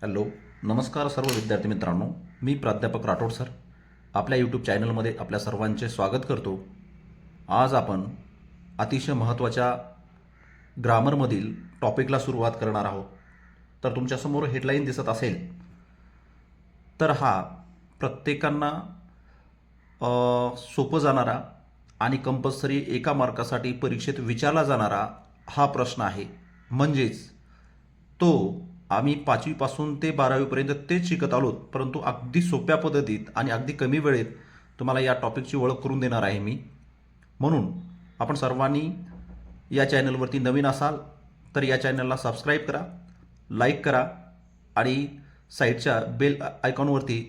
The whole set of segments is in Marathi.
हॅलो, नमस्कार सर्व विद्यार्थी मित्रांनो. मी प्राध्यापक राठोड सर आपल्या यूट्यूब चॅनलमध्ये आपल्या सर्वांचे स्वागत करतो. आज आपण अतिशय महत्त्वाच्या ग्रामरमधील टॉपिकला सुरुवात करणार आहोत. तर तुमच्यासमोर हेडलाईन दिसत असेल तर हा प्रत्येकांना सोपं जाणारा आणि कंपल्सरी एका मार्कासाठी परीक्षेत विचारला जाणारा हा प्रश्न आहे. म्हणजेच तो आम्ही 5वीपासून ते 12वीपर्यंत तेच शिकत आलोत, परंतु अगदी सोप्या पद्धतीत आणि अगदी कमी वेळेत तुम्हाला या टॉपिकची ओळख करून देणार आहे मी. म्हणून आपण सर्वांनी या चॅनलवरती नवीन असाल तर या चॅनलला सबस्क्राईब करा, लाईक करा आणि साईडच्या बेल आयकॉनवरती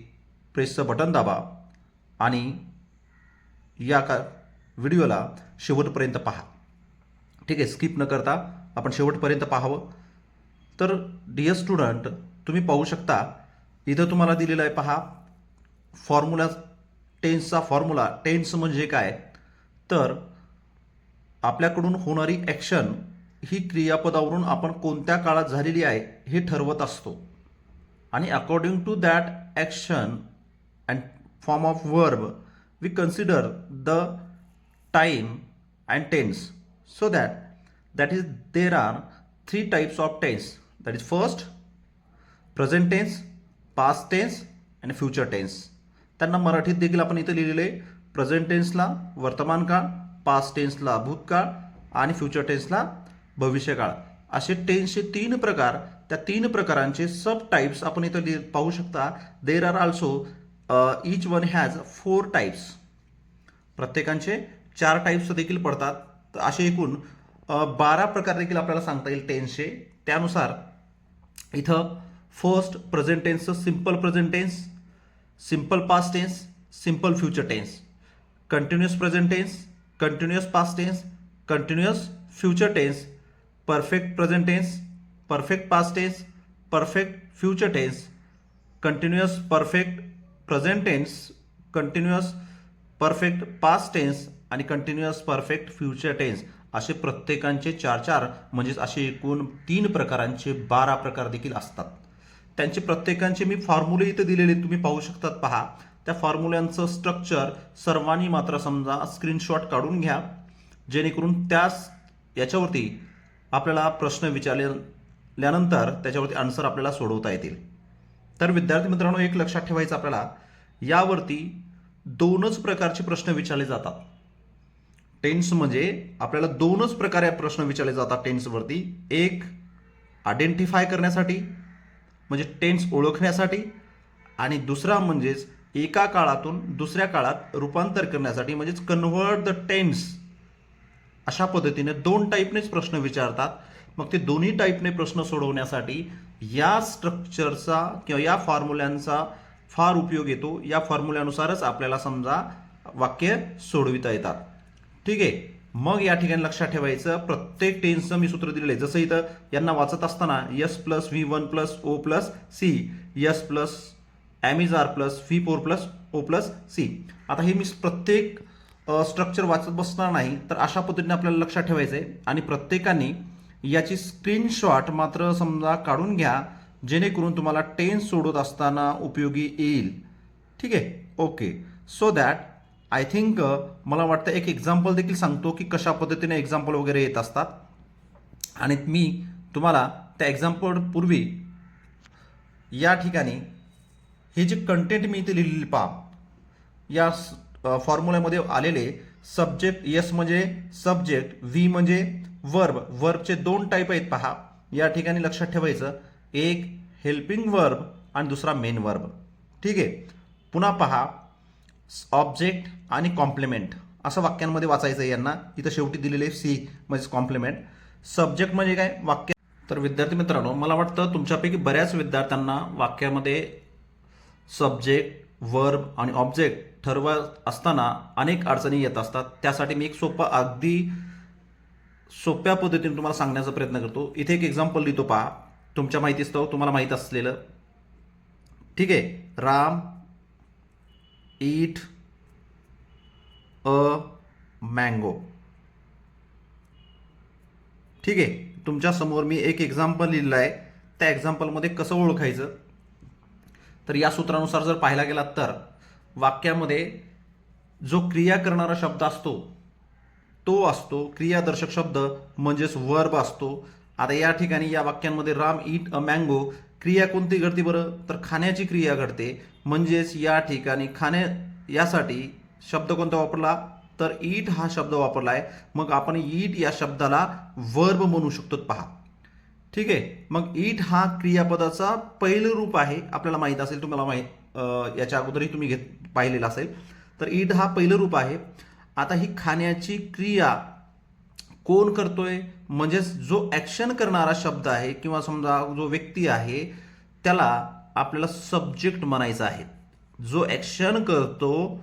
प्रेसचं बटन दाबा आणि या व्हिडिओला शेवटपर्यंत पहा. ठीक आहे, स्किप न करता आपण शेवटपर्यंत पाहावं. तर डिअर स्टुडंट, तुम्ही पाहू शकता इथं तुम्हाला दिलेलं आहे, पहा फॉर्म्युला. टेन्सचा फॉर्म्युला. टेन्स म्हणजे काय, तर आपल्याकडून होणारी ॲक्शन ही क्रियापदावरून आपण कोणत्या काळात झालेली आहे हे ठरवत असतो आणि according to that action and form of verb we consider the time and tense. So that is there are three types of tense. That is first present tense, past tense and future tense. त्यांना मराठीत देखील आपण इथं लिहिलेले प्रेझेंट टेन्सला वर्तमान काळ, पास्ट टेन्सला भूतकाळ आणि फ्युचर टेन्सला भविष्यकाळ, असे टेन्सचे 3 प्रकार. त्या 3 प्रकारांचे सब टाइप्स आपण इथं पाहू शकता. There are also each one has 4 types. प्रत्येकांचे 4 टाइप्स देखील पडतात. तर असे एकूण 12 प्रकार देखील आपल्याला सांगता येईल टेन्सचे. त्यानुसार इथं फर्स्ट प्रेझेंट टेन्सचं simple present tense, simple past tense, simple future tense, continuous present tense, continuous past tense, continuous future tense, perfect present tense, perfect past tense, perfect future tense, continuous perfect present tense, continuous perfect past tense आणि कंटिन्युअस परफेक्ट फ्युचर टेन्स, असे प्रत्येकांचे 4 म्हणजेच असे एकूण 3 प्रकारांचे 12 प्रकार देखील असतात. त्यांचे प्रत्येकांचे मी फॉर्म्युले इथे दिलेले तुम्ही पाहू शकतात. पहा, त्या फॉर्म्युल्यांचं स्ट्रक्चर सर्वांनी मात्र समजा स्क्रीनशॉट काढून घ्या, जेणेकरून याच्यावरती आपल्याला प्रश्न विचारल्यानंतर त्याच्यावरती आन्सर आपल्याला सोडवता येतील. तर विद्यार्थी मित्रांनो, एक लक्षात ठेवायचं आपल्याला, यावरती 2च प्रकारचे प्रश्न विचारले जातात. टेन्स म्हणजे आपल्याला 2च प्रकारे प्रश्न विचारले जातात टेन्सवरती. एक आयडेंटिफाय करण्यासाठी म्हणजे टेन्स ओळखण्यासाठी, आणि दुसरा म्हणजेच एका काळातून दुसऱ्या काळात रूपांतर करण्यासाठी, म्हणजेच कन्व्हर्ट द टेन्स. अशा पद्धतीने 2 टाईपनेच प्रश्न विचारतात. मग ते दोन्ही टाईपने प्रश्न सोडवण्यासाठी या स्ट्रक्चरचा किंवा या फॉर्म्युल्यांचा फार उपयोग येतो. या फॉर्म्युल्यानुसारच आपल्याला समजा वाक्य सोडविता येतात. ठीक आहे. मग या ठिकाणी लक्षात ठेवायचं, प्रत्येक टेन्सचं मी सूत्र दिलेलं आहे. जसं इथं यांना वाचत असताना S + V1 + O + C, S + MR + V4 + O + C. आता हे मी प्रत्येक स्ट्रक्चर वाचत बसणार नाही, तर अशा पद्धतीने आपल्याला लक्षात ठेवायचं आहे आणि प्रत्येकाने याची स्क्रीनशॉट मात्र समजा काढून घ्या, जेणेकरून तुम्हाला टेन्स सोडवत असताना उपयोगी येईल. ठीक आहे, okay. So that I think मला वाटतं एक एक्झाम्पल देखील सांगतो की कशा पद्धतीने एक्झाम्पल वगैरे येत असतात, आणि मी तुम्हाला त्या एक्झाम्पल पूर्वी या ठिकाणी हे जे कंटेंट मी इथे लिहिलेली पहा, या फॉर्म्युल्यामध्ये आलेले सब्जेक्ट, एस म्हणजे सब्जेक्ट, व्ही म्हणजे वर्ब. वर्बचे 2 टाईप आहेत पहा. या ठिकाणी लक्षात ठेवायचं, एक हेल्पिंग वर्ब आणि दुसरा मेन वर्ब. ठीक आहे. पुन्हा पहा, ऑब्जेक्ट आणि कॉम्प्लिमेंट असं वाक्यांमध्ये वाचायचं आहे यांना. इथं शेवटी दिलेले सी म्हणजे कॉम्प्लिमेंट. सब्जेक्ट म्हणजे काय, वाक्य. तर विद्यार्थी मित्रांनो, मला वाटतं तुमच्यापैकी बऱ्याच विद्यार्थ्यांना वाक्यामध्ये सब्जेक्ट, वर्ब आणि ऑब्जेक्ट ठरवत असताना अनेक अडचणी येत असतात. त्यासाठी मी एक अगदी सोप्या पद्धतीने तुम्हाला सांगण्याचा प्रयत्न करतो. इथे एक एक्झाम्पल लिहितो पहा, तुमच्या माहितीस्तव तुम्हाला माहीत असलेलं. ठीक आहे. राम ईट अ मँगो. ठीक आहे. तुमच्या समोर मी एक एक्झाम्पल लिहिलं आहे. त्या एक्झाम्पलमध्ये कसं ओळखायचं, तर या सूत्रानुसार जर पाहायला गेलात तर वाक्यामध्ये जो क्रिया करणारा शब्द असतो तो असतो क्रियादर्शक शब्द म्हणजेच वर्ब असतो. आता या ठिकाणी या वाक्यांमध्ये राम ईट अ मँगो, क्रिया कोणती घडते बरं, तर खाण्याची क्रिया घडते. म्हणजेच या ठिकाणी यासाठी शब्द कोणता वापरला, तर ईट हा शब्द वापरला आहे. मग आपण ईट या शब्दाला वर्ब म्हणू शकतो. पहा, ठीक आहे. मग ईट हा क्रियापदाचा पहिलं रूप आहे, आपल्याला माहीत असेल, तुम्हाला याच्या अगोदरही तुम्ही पाहिलेलं असेल. तर ईट हा पहिलं रूप आहे. आता ही खाण्याची क्रिया कोण करतोय, म्हणजेच जो ॲक्शन करणारा शब्द आहे किंवा समजा जो व्यक्ती आहे त्याला आपल्याला सब्जेक्ट म्हणायचं आहे. जो ॲक्शन करतो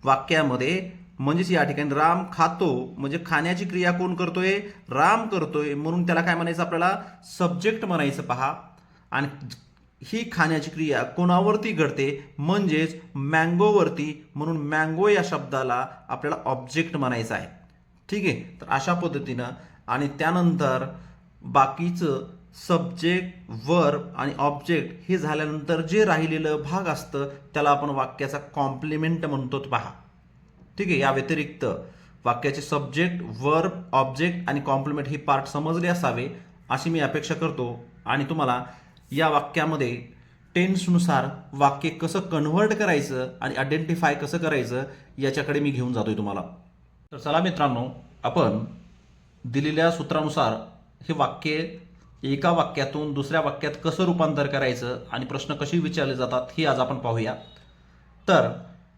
वाक्यामध्ये, म्हणजेच या ठिकाणी राम खातो, म्हणजे खाण्याची क्रिया कोण करतोय, राम करतोय, म्हणून त्याला काय म्हणायचं, आपल्याला सब्जेक्ट म्हणायचं. पहा, आणि ही खाण्याची क्रिया कोणावरती घडते, म्हणजेच मँगोवरती, म्हणून मँगो या शब्दाला आपल्याला ऑब्जेक्ट म्हणायचं आहे. ठीक आहे. तर अशा पद्धतीनं आणि त्यानंतर बाकीचं सब्जेक्ट, वर्ब आणि ऑब्जेक्ट हे झाल्यानंतर जे राहिलेलं भाग असतं त्याला आपण वाक्याचा कॉम्प्लिमेंट म्हणतो. पहा, ठीक आहे. या व्यतिरिक्त वाक्याचे सब्जेक्ट, वर्ब, ऑब्जेक्ट आणि कॉम्प्लिमेंट ही पार्ट समजले असावे अशी मी अपेक्षा करतो. आणि तुम्हाला या वाक्यामध्ये टेन्सनुसार वाक्य कसं कन्व्हर्ट करायचं आणि आयडेंटिफाय कसं करायचं याच्याकडे मी घेऊन जातोय तुम्हाला. तर चला मित्रांनो, आपण दिलेल्या सूत्रानुसार हे वाक्य एका वाक्यातून दुसऱ्या वाक्यात कसं रूपांतर करायचं आणि प्रश्न कसे विचारले जातात हे आज आपण पाहूया. तर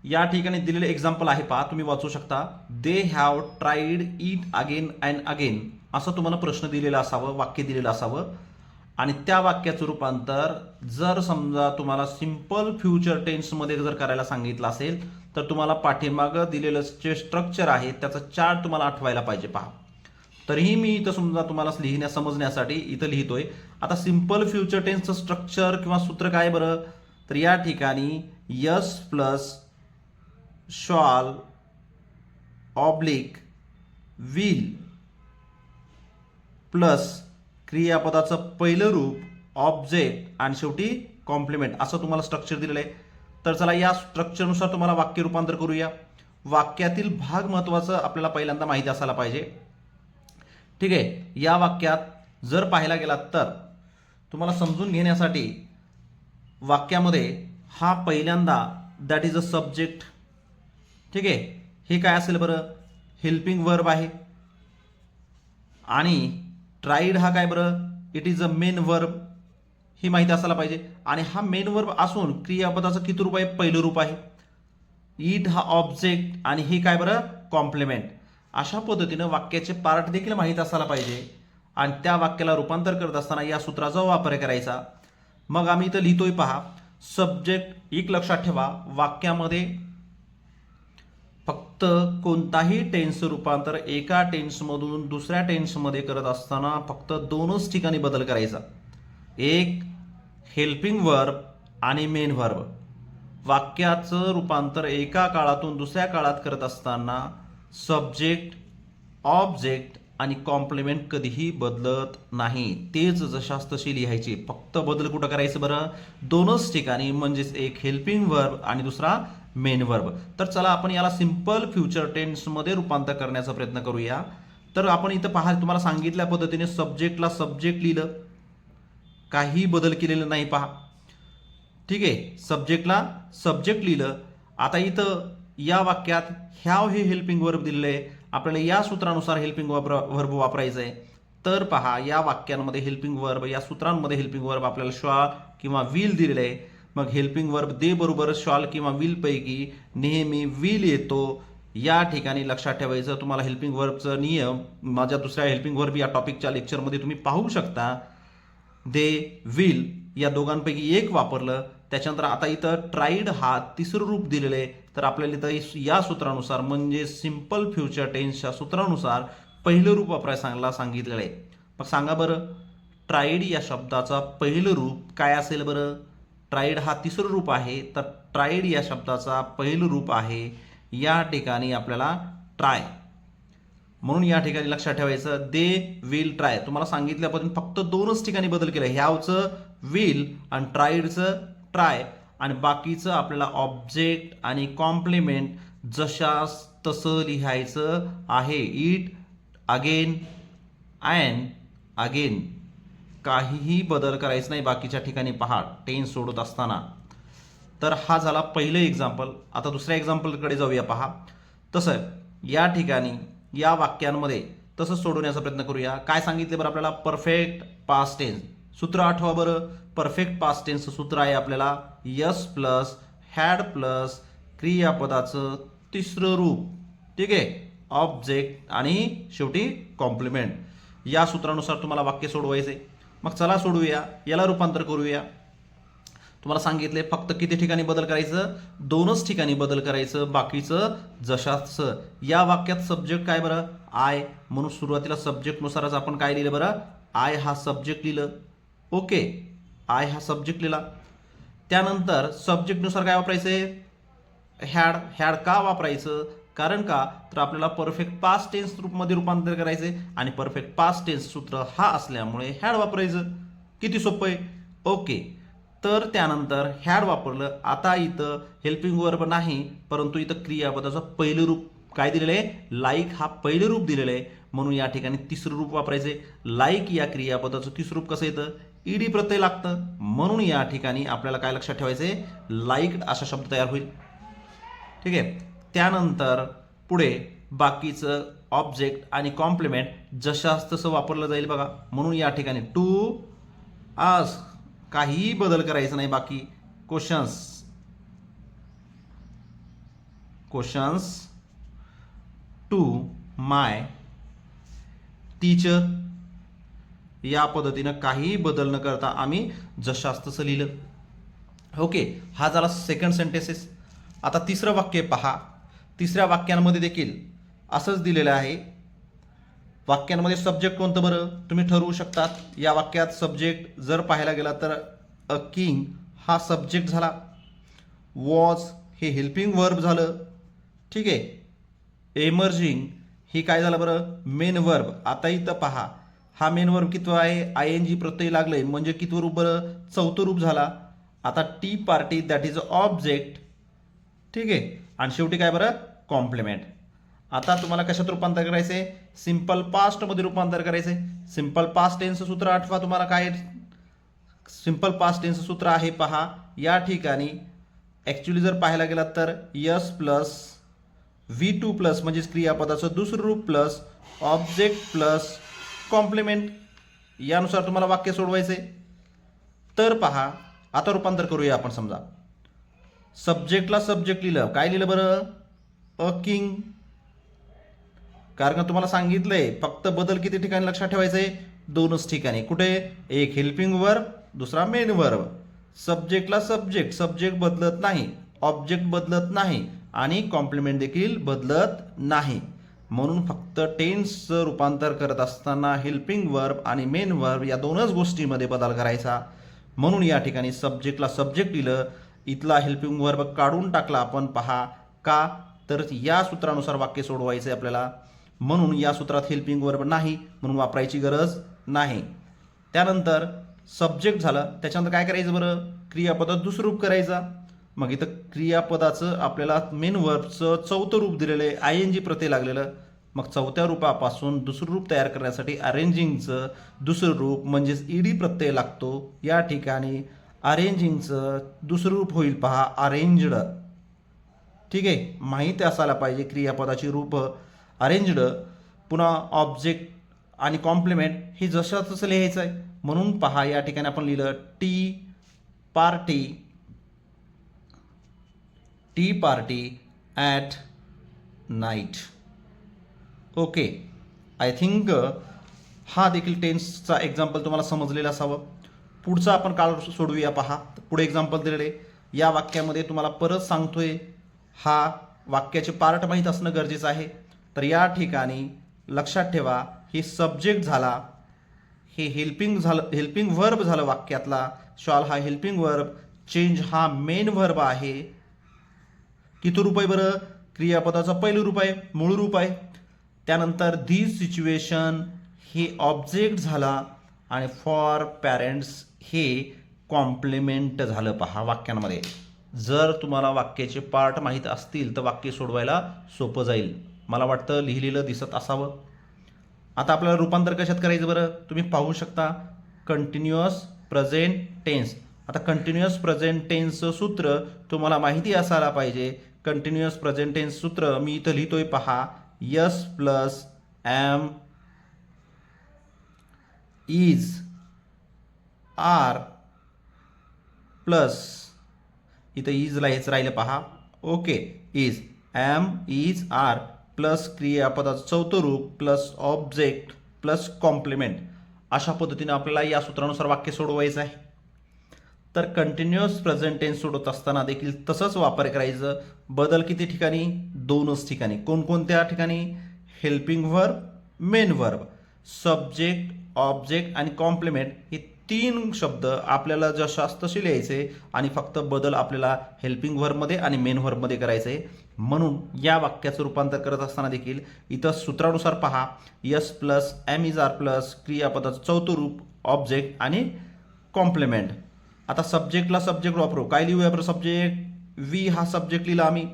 या ठिकाणी दिलेले एक्झाम्पल आहे, पहा, तुम्ही वाचू शकता. They have tried it again and again, असं तुम्हाला प्रश्न दिलेला असावं, वाक्य दिलेलं असावं. आणि त्या वाक्याचं रूपांतर जर समजा तुम्हाला सिंपल फ्युचर टेन्समध्ये जर करायला सांगितलं असेल तर तुम्हाला पाठीमागं दिलेलं जे स्ट्रक्चर आहे त्याचा चार्ट तुम्हाला आठवायला पाहिजे. पहा, तरीही मी इथं समजा तुम्हाला समजण्यासाठी इथं लिहितोय. आता सिंपल फ्युचर टेन्सचं स्ट्रक्चर किंवा सूत्र काय बरं, तर या ठिकाणी S plus shall oblique will plus क्रियापदाचं पहिलं रूप ऑब्जेक्ट आणि शेवटी कॉम्प्लिमेंट, असं तुम्हाला स्ट्रक्चर दिलेलं आहे. तर चला या स्ट्रक्चरनुसार तुम्हाला वाक्य रूपांतर करूया. वाक्यातील भाग महत्त्वाचं आपल्याला पहिल्यांदा माहिती असायला पाहिजे. ठीक आहे. या वाक्यात जर पाहायला गेलात तर तुम्हाला समजून घेण्यासाठी वाक्यामध्ये हा पहिल्यांदा दॅट इज अ सब्जेक्ट. ठीक आहे. हे काय असेल बरं, हेल्पिंग वर्ब आहे. आणि ट्राईड हा काय बरं, it is a main verb, ही माहिती असायला पाहिजे. आणि हा मेन वर्ब असून क्रियापदाचं किती रूप आहे, पहिलं रूप आहे. इट हा ऑब्जेक्ट आणि हे काय बरं, कॉम्प्लिमेंट. अशा पद्धतीनं वाक्याचे पार्ट देखील माहीत असायला पाहिजे. आणि त्या वाक्याला रूपांतर करत असताना या सूत्राचा वापर करायचा. मग आम्ही इथं लिहितोय, पहा, सब्जेक्ट. एक लक्षात ठेवा, वाक्यामध्ये फक्त कोणताही टेन्स रूपांतर एका टेन्समधून दुसऱ्या टेन्समध्ये करत असताना फक्त दोनच ठिकाणी बदल करायचा, एक हेल्पिंग वर्ब आणि मेन वर्ब. वाक्याचं रूपांतर एका काळातून दुसऱ्या काळात करत असताना सब्जेक्ट, ऑब्जेक्ट आणि कॉम्प्लिमेंट कधीही बदलत नाही, तेच जशास तशी लिहायची. फक्त बदल कुठं करायचं बरं, दोनच ठिकाणी, म्हणजेच एक हेल्पिंग वर्ब आणि दुसरा मेन वर्ब. तर चला आपण याला सिंपल फ्युचर टेन्समध्ये रूपांतर करण्याचा प्रयत्न करूया. तर आपण इथं पहा, तुम्हाला सांगितल्या पद्धतीने सब्जेक्टला सब्जेक्ट लिहिलं, काही बदल केलेलं नाही. पहा, ठीक आहे, सब्जेक्टला सब्जेक्ट लिहिलं. आता इथं या वाक्यात हॅव हे हेल्पिंग वर्ब दिलेलं आहे, आपल्याला या सूत्रानुसार हेल्पिंग वर्ब वापरायचं आहे. तर पहा, या वाक्यांमध्ये हेल्पिंग वर्ब, या सूत्रांमध्ये हेल्पिंग वर्ब आपल्याला शॉल किंवा विल दिलेलं आहे. मग हेल्पिंग वर्ब दे बरोबर शॉल किंवा विल पैकी नेहमी विल येतो. या ठिकाणी लक्षात ठेवायचं, तुम्हाला हेल्पिंग वर्बचं नियम माझ्या दुसऱ्या हेल्पिंग वर्ब या टॉपिकच्या लेक्चरमध्ये तुम्ही पाहू शकता. दे, विल या दोघांपैकी एक वापरलं. त्याच्यानंतर आता इथं ट्राईड हा तिसरं रूप दिलेलं आहे. तर आपल्याला इथं या सूत्रानुसार म्हणजे सिंपल फ्युचर टेन्सच्या सूत्रानुसार पहिलं रूप वापरायला सांगितलेलं आहे. मग सांगा बरं, ट्राईड या शब्दाचा पहिलं रूप काय असेल बरं, ट्राईड हा तिसरं रूप आहे. तर ट्राईड या शब्दाचा पहिलं रूप आहे या ठिकाणी आपल्याला ट्राय. म्हणून या ठिकाणी लक्षात ठेवायचं दे विल ट्राय. तुम्हाला सांगितल्यापासून फक्त 2च ठिकाणी बदल केला. ह्यावचं विल आणि ट्रायडचं ट्राय, आणि बाकीचं आपल्याला ऑब्जेक्ट आणि कॉम्प्लिमेंट जशास तसं लिहायचं आहे. It, again, and again. काहीही बदल करायचं नाही बाकीच्या ठिकाणी. पहा टेन्स सोडत असताना. तर हा झाला पहिलं एक्झाम्पल. आता दुसऱ्या एक्झाम्पलकडे जाऊया. पहा तसं या ठिकाणी या वाक्यांमध्ये तसंच सोडवण्याचा प्रयत्न करूया. काय सांगितले बरं आपल्याला? Perfect past tense. सूत्र आठवा बरं. परफेक्ट पास्ट टेन्सचं सूत्र आहे आपल्याला यस प्लस हॅड प्लस क्रियापदाचं तिसरं रूप, ठीक आहे, ऑब्जेक्ट आणि शेवटी कॉम्प्लिमेंट. या सूत्रानुसार तुम्हाला वाक्य सोडवायचे. मग चला सोडूया. याला रूपांतर करूया. तुम्हाला सांगितले फक्त किती ठिकाणी बदल करायचं? 2च ठिकाणी बदल करायचं, बाकीचं जशाचं. या वाक्यात सब्जेक्ट काय बरं? आय. म्हणून सुरुवातीला सब्जेक्टनुसारच आपण काय लिहिलं बरं? आय हा सब्जेक्ट लिहिलं. ओके, आय हा सब्जेक्ट लिहिला. त्यानंतर सब्जेक्टनुसार काय वापरायचे? हॅड. हॅड का वापरायचं? कारण का तर आपल्याला परफेक्ट पास्ट टेन्स रूपमध्ये रूपांतर करायचे आणि परफेक्ट पास्ट टेन्स सूत्र हा असल्यामुळे हॅड वापरायचं. किती सोपं आहे. ओके, तर त्यानंतर हॅड वापरलं. आता इथं हेल्पिंग वर्ब नाही, परंतु इथं क्रियापदाचं पहिलं रूप काय दिलेलं आहे? लाईक हा पहिलं रूप दिलेलं आहे. म्हणून या ठिकाणी तिसरं रूप वापरायचे. लाईक या क्रियापदाचं तिसरं रूप कसं येतं? ईडी प्रत्यय लागतं. म्हणून या ठिकाणी आपल्याला काय लक्षात ठेवायचे? लाईक्ड असा शब्द तयार होईल. ठीक आहे. त्यानंतर पुढे बाकीचं ऑब्जेक्ट आणि कॉम्प्लिमेंट जशास तसं वापरलं जाईल बघा. म्हणून या ठिकाणी टू आज काहीही बदल करायचं नाही. बाकी क्वेश्चन्स टू माय टीचर. या पद्धतीनं काहीही बदल न करता आम्ही जशास तसं लिहिलं. ओके, हा झाला सेकंड सेंटेन्सेस. आता तिसरं वाक्य पहा. तिसऱ्या वाक्यांमध्ये देखील असंच दिलेलं आहे. वाक्यांमध्ये सब्जेक्ट कोणतं बरं? तुम्ही ठरवू शकतात. या वाक्यात सब्जेक्ट जर पाहायला गेला तर अ किंग हा सब्जेक्ट झाला. वॉज हे हेल्पिंग वर्ब झालं. ठीक आहे. एमर्जिंग ही काय झालं बरं? Main verb. आता इथं पहा हा मेन वर्ब कितवा आहे? ING प्रत्यय लागलंय म्हणजे कितवं रूप बरं? चौथं रूप झाला. आता T party that is object. ठीक आहे. आणि शेवटी काय बरं? कॉम्प्लिमेंट. आता तुम्हाला कशात रूपांतर करायचे? सिंपल पास्टमध्ये रूपांतर करायचे. सिंपल पास्ट टेन्सचं सूत्र आठवा. तुम्हाला काय सिंपल पास्ट टेन्सचं सूत्र आहे पहा. या ठिकाणी ॲक्च्युली जर पाहायला गेलात तर यस प्लस V2 प्लस म्हणजेच क्रियापदाचं दुसरं रूप प्लस ऑब्जेक्ट प्लस कॉम्प्लिमेंट. यानुसार तुम्हाला वाक्य सोडवायचे. तर पहा आता रूपांतर करूया आपण. समजा सब्जेक्टला सब्जेक्ट लिहिलं. काय लिहिलं बरं? A king. कारण तुम्हाला सांगितलंय फक्त बदल किती ठिकाणी लक्षात ठेवायचे? 2च ठिकाणी. कुठे? एक हेल्पिंग वर्ब, दुसरा मेन वर्ब. सब्जेक्टला सब्जेक्ट, सब्जेक्ट बदलत नाही, ऑब्जेक्ट बदलत नाही आणि कॉम्प्लिमेंट देखील बदलत नाही. म्हणून फक्त टेन्सचं रूपांतर करत असताना हेल्पिंग वर्ब आणि मेन वर्ब या 2च गोष्टीमध्ये बदल करायचा. म्हणून या ठिकाणी सब्जेक्टला सब्जेक्ट लिहिलं. इथला हेल्पिंग वर्ब काढून टाकला आपण. पहा का तर या सूत्रानुसार वाक्य सोडवायचं आहे आपल्याला. म्हणून या सूत्रात हेल्पिंग वर्ब नाही, म्हणून वापरायची गरज नाही. त्यानंतर सब्जेक्ट झालं. त्याच्यानंतर काय करायचं बरं? क्रियापदात दुसरं रूप करायचा. मग इथं क्रियापदाचं आपल्याला मेन वर्बचं चौथं रूप दिलेलं आहे. ING प्रत्यय लागलेलं. मग चौथ्या रूपापासून दुसरं रूप तयार करण्यासाठी अरेंजिंगचं दुसरं रूप म्हणजेच ईडी प्रत्यय लागतो. या ठिकाणी अरेंजिंगचं दुसरं रूप होईल पहा अरेंज्ड. ठीक आहे. माहिती असायला पाहिजे क्रियापदाची रूप अरेंज्ड. पुन्हा ऑब्जेक्ट आणि कॉम्प्लिमेंट हे जशा तसं लिहायचं आहे. म्हणून पहा या ठिकाणी आपण लिहिलं T party at night. Okay, I think हा देखील टेन्सचा एक्झाम्पल तुम्हाला समजलेला असावं. पुढचा आपण काळ सोडूया. पहा पुढे एक्झाम्पल दिलेले. या वाक्यामध्ये तुम्हाला परत सांगतोय हा वाक्याचे पार्ट माहीत असणं गरजेचं आहे. तर या ठिकाणी लक्षात ठेवा हे सब्जेक्ट झाला, हे हेल्पिंग वर्ब झालं वाक्यातला. शॉल हा हेल्पिंग वर्ब, चेंज हा मेन वर्ब आहे. किती रूप आहे बरं? क्रियापदाचं पहिलं रूप आहे, मूळ रूप आहे. त्यानंतर दिस सिच्युएशन हे ऑब्जेक्ट झाला आणि फॉर पॅरेंट्स हे कॉम्प्लिमेंट झालं पहा वाक्यांमध्ये. जर तुम्हाला वाक्याचे पार्ट माहीत असतील तर वाक्य सोडवायला सोपं जाईल. मला वाटतं लिहिलेलं दिसत असावं. आता आपल्याला रूपांतर कशात करायचं बरं, तुम्ही पाहू शकता. Continuous present tense. आता कंटिन्युअस प्रेझेंट टेन्सचं सूत्र तुम्हाला माहिती असायला पाहिजे. कंटिन्युअस प्रेझेंट टेन्स सूत्र मी इथं लिहितोय पहा. S plus am is are plus इथं इज हेच राहिलं पहा. Okay, is am is are plus क्रियापदाचं चौथं रूप प्लस ऑब्जेक्ट प्लस कॉम्प्लिमेंट. अशा पद्धतीने आपल्याला या सूत्रानुसार वाक्य सोडवायचं आहे. तर कंटिन्युअस प्रेझेंट टेन्स सोडवत असताना देखील तसंच वापर करायचं. बदल किती ठिकाणी, दोनच ठिकाणी. कोणकोणत्या ठिकाणी, helping verb, main verb, subject, object आणि कॉम्प्लिमेंट हे 3 शब्द आपल्याला जशास तसे लिहायचे आणि फक्त बदल आपल्याला हेल्पिंग व्हर्बमध्ये आणि मेन व्हर्बमध्ये करायचे. म्हणून या वाक्याचं रूपांतर करत असताना देखील इथं सूत्रानुसार पहा. S plus am is are plus क्रियापदाचं चौथं रूप ऑब्जेक्ट आणि कॉम्प्लिमेंट. आता सब्जेक्टला सब्जेक्ट वापरू. काय लिहूया बरं सब्जेक्ट, वी हा सब्जेक्ट लिहिला आम्ही.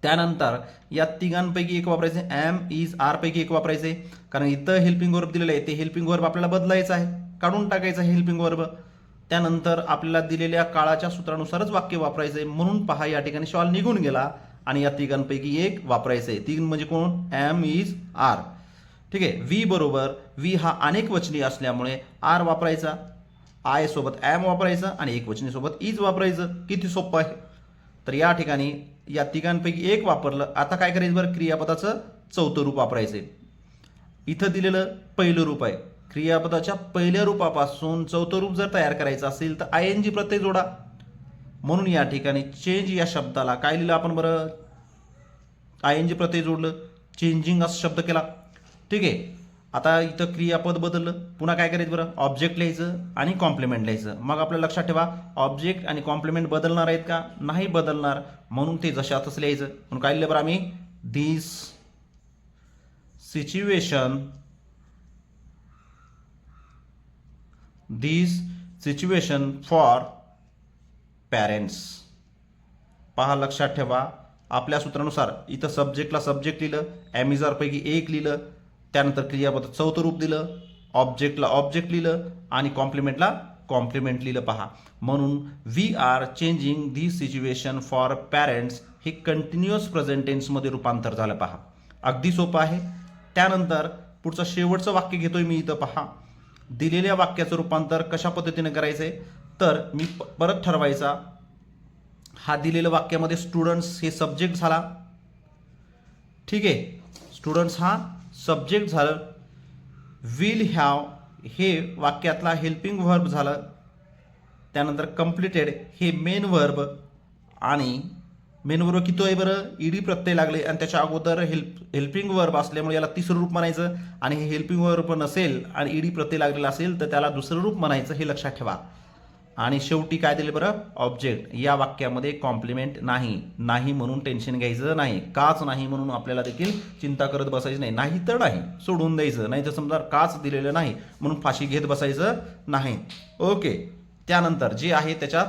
त्यानंतर या तिघांपैकी एक वापरायचे, एम इज आर पैकी एक वापरायचे. कारण इथं हेल्पिंग वर्ब दिलेलं आहे, ते हेल्पिंग वर्ब आपल्याला बदलायचं आहे, काढून टाकायचं आहे हेल्पिंग वर्ब. त्यानंतर आपल्याला दिलेल्या काळाच्या सूत्रानुसारच वाक्य वापरायचे. म्हणून पहा या ठिकाणी शॉल निघून गेला आणि या तिघांपैकी एक वापरायचे. तीन म्हणजे कोण, एम इज आर. ठीक आहे. वी बरोबर, वी हा अनेक वचनी असल्यामुळे आर वापरायचा, आय सोबत एम वापरायचं आणि एक वचनी सोबत इज वापरायचं. किती सोपं आहे. तर या ठिकाणी या तिघांपैकी एक वापरलं. आता काय करायचं बरं, क्रियापदाचं चौथं रूप वापरायचे. इथं दिलेलं पहिलं रूप आहे. क्रियापदाच्या पहिल्या रूपापासून चौथं रूप जर तयार करायचं असेल तर आय एन जी प्रत्यय जोडा. म्हणून या ठिकाणी चेंज या शब्दाला काय लिहिलं आपण बरं, आय एन जी प्रत्यय जोडलं, चेंजिंग असा शब्द केला. ठीक आहे. आता इथं क्रियापद बदललं. पुन्हा काय करायचं बरं, ऑब्जेक्ट लिहायचं आणि कॉम्प्लिमेंट लिहायचं. मग आपल्याला लक्षात ठेवा, ऑब्जेक्ट आणि कॉम्प्लिमेंट बदलणार आहेत का, नाही बदलणार. म्हणून ते जशातच लिहायचं. म्हणून काय लिहिलं बरं आम्ही, दिस सिच्युएशन फॉर पॅरेंट्स. पहा लक्षात ठेवा, आपल्या सूत्रानुसार इथं सब्जेक्टला सब्जेक्ट लिहिलं, ॲमिजार पैकी एक लिहिलं, त्यानंतर क्रियापद चौथं रूप दिलं, ऑब्जेक्टला ऑब्जेक्ट लिहिलं आणि कॉम्प्लिमेंटला कॉम्प्लिमेंट लिहिलं. पहा, म्हणून we are changing this situation for parents हे कंटिन्युअस प्रेझेंट टेन्समध्ये रूपांतर झालं. पहा, अगदी सोपं आहे. त्यानंतर पुढचं शेवटचं वाक्य घेतोय मी इथं. पहा, दिलेल्या वाक्याचं रूपांतर कशा पद्धतीने करायचंय, तर मी परत ठरवायचा. हा दिलेल्या वाक्यामध्ये स्टुडंट्स हे सब्जेक्ट झाला. ठीक आहे, स्टुडंट्स हा सब्जेक्ट झालं. विल हॅव हे वाक्यातला हेल्पिंग व्हर्ब झालं. त्यानंतर कंप्लिटेड हे मेन व्हर्ब आणि मेन वर्ब किती आहे बरं, ईडी प्रत्यय लागले आणि त्याच्या अगोदर हेल्पिंग वर्ब असल्यामुळे याला तिसरं रूप म्हणायचं. आणि हे हेल्पिंग वर्ब नसेल आणि ईडी प्रत्यय लागलेला असेल तर त्याला दुसरं रूप म्हणायचं, हे लक्षात ठेवा. आणि शेवटी काय दिले बरं, ऑब्जेक्ट. या वाक्यामध्ये कॉम्प्लिमेंट नाही म्हणून टेन्शन घ्यायचं नाही. काच नाही म्हणून आपल्याला देखील चिंता करत बसायची नाही. नाही तर नाही सोडून द्यायचं. नाही तर समजा काच दिलेलं नाही म्हणून फाशी घेत बसायचं नाही. ओके. त्यानंतर जे आहे त्याच्यात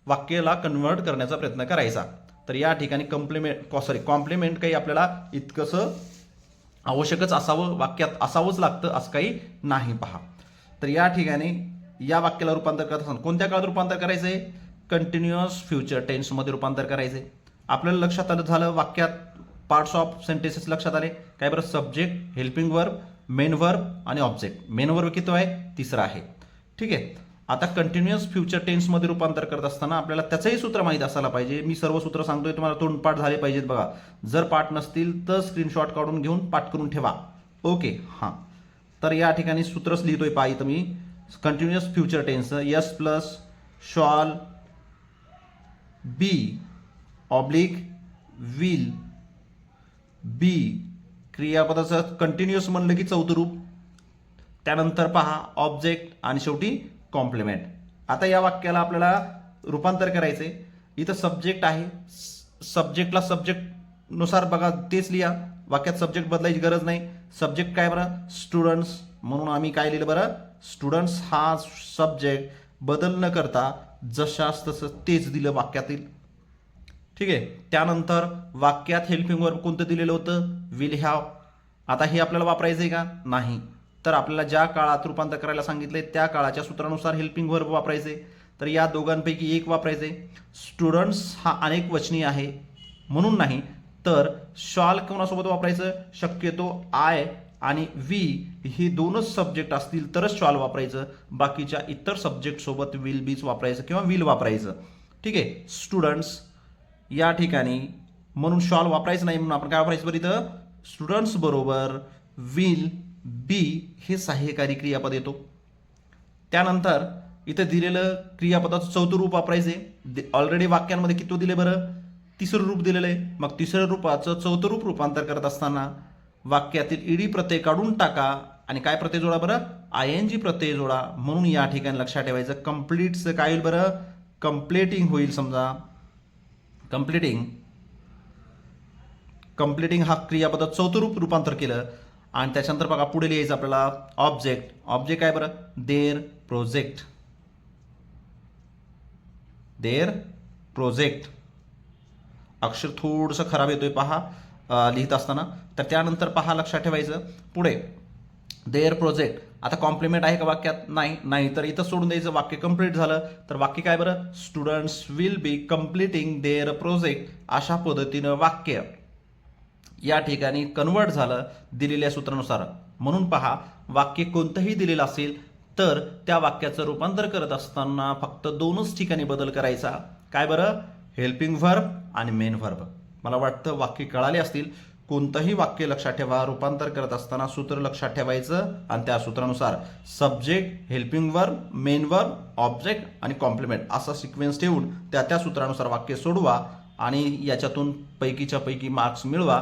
वाक्याला कन्वर्ट करण्याचा प्रयत्न करायचा. तर या ठिकाणी कॉम्प्लिमेंट काही आपल्याला इतकंसं आवश्यकच असावं, वाक्यात असावंच लागतं असं काही नाही. पहा, तर या ठिकाणी या वाक्याला रूपांतर करत असताना कोणत्या काळात रूपांतर करायचं आहे, कंटिन्युअस फ्युचर टेन्समध्ये रूपांतर करायचं आहे. आपल्याला लक्षात आलं झालं, वाक्यात पार्ट्स ऑफ सेंटेन्सेस लक्षात आले. काय बरं, subject, helping verb, main verb आणि ऑब्जेक्ट. मेन वर्ब किती आहे, तिसरा आहे. ठीक आहे. आता कंटिन्युअस फ्युचर टेन्समध्ये रूपांतर करत असताना आपल्याला त्याचंही सूत्र माहीत असायला पाहिजे. मी सर्व सूत्र सांगतोय, तुम्हाला तोंडपाठ झाले पाहिजेत. बघा, जर पाठ नसतील तर स्क्रीनशॉट काढून घेऊन पाठ करून ठेवा. ओके. हां, तर या ठिकाणी सूत्रच लिहितोय. पहा इथं मी continuous future tense, S plus shall be oblique will be, क्रियापदाचं कंटिन्युअस म्हणलं की चौथं रूप, त्यानंतर पहा ऑब्जेक्ट आणि शेवटी कॉम्प्लिमेंट. आता या वाक्याला आपल्याला रूपांतर करायचे. इथं सब्जेक्ट आहे, सब्जेक्टला सब्जेक्ट नुसार बघा तेच लिहा. वाक्यात सब्जेक्ट बदलायची गरज नाही. सब्जेक्ट काय बरं, स्टुडंट्स, म्हणून आम्ही काय लिहिलं बरं, स्टुडंट्स हा सब्जेक्ट बदल न करता जशास तसं तेच दिलं वाक्यातील. ठीक आहे. त्यानंतर वाक्यात हेल्पिंग वर्ब कोणतं दिलेलं होतं, विल हॅव. आता हे आपल्याला वापरायचं आहे का, नाही. तर आपल्याला ज्या काळात रूपांतर करायला सांगितलंय त्या काळाच्या सूत्रानुसार हेल्पिंग वर्ब वापरायचे. तर या दोघांपैकी एक वापरायचे. स्टुडंट्स हा अनेक वचनी आहे म्हणून नाही, तर शॉल कोणासोबत वापरायचं, शक्यतो आय आणि वी हे दोनच सब्जेक्ट असतील तरच शॉल वापरायचं. बाकीच्या इतर सब्जेक्ट सोबत विल बीच वापरायचं किंवा विल वापरायचं. ठीक आहे. स्टुडंट्स या ठिकाणी म्हणून शॉल वापरायचं नाही, म्हणून आपण काय वापरायचं बरं, इथं स्टुडंट्स बरोबर विल बी हे सहाय्यकारी क्रियापद येतो. त्यानंतर इथं दिलेलं क्रियापदाचं चौथं रूप वापरायचे. ऑलरेडी वाक्यांमध्ये किती दिले बरं, तिसरं रूप दिलेलं आहे. मग तिसरं रूपाचं चौथं रूप रूपांतर करत असताना वाक्यातील ईडी प्रत्यय काढून टाका आणि काय प्रत्यय जोडा बरं, ING प्रत्यय जोडा. म्हणून या ठिकाणी लक्षात ठेवायचं कम्प्लीटचं काय होईल बरं, कम्प्लिटिंग होईल. समजा कम्प्लिटिंग हा क्रियापदात चौथं रूप रूपांतर केलं. आणि त्याच्यानंतर बघा पुढे लिहायचं आपल्याला ऑब्जेक्ट काय बरं, देअर प्रोजेक्ट. अक्षर थोडंसं खराब येतोय पहा लिहित असताना. तर त्यानंतर पहा लक्षात ठेवायचं पुढे देअर प्रोजेक्ट. आता कॉम्प्लिमेंट आहे का वाक्यात, नाही. तर इथं सोडून द्यायचं, वाक्य कंप्लीट झालं. तर वाक्य काय बरं, students will be completing their project. अशा पद्धतीनं वाक्य या ठिकाणी कन्वर्ट झालं दिलेल्या सूत्रानुसार. म्हणून पहा वाक्य कोणतंही दिलेलं असेल तर त्या वाक्याचं रूपांतर करत असताना फक्त दोनच ठिकाणी बदल करायचा. काय बरं, हेल्पिंग व्हर्ब आणि मेन व्हर्ब. मला वाटतं वाक्य कळाले असतील. कोणतंही वाक्य लक्षात ठेवा, रूपांतर करत असताना सूत्र लक्षात ठेवायचं आणि त्या सूत्रानुसार subject, helping verb, main verb, object आणि कॉम्प्लिमेंट असा सिक्वेन्स ठेवून त्या सूत्रानुसार वाक्य सोडवा आणि याच्यातून पैकीच्या पैकी मार्क्स मिळवा.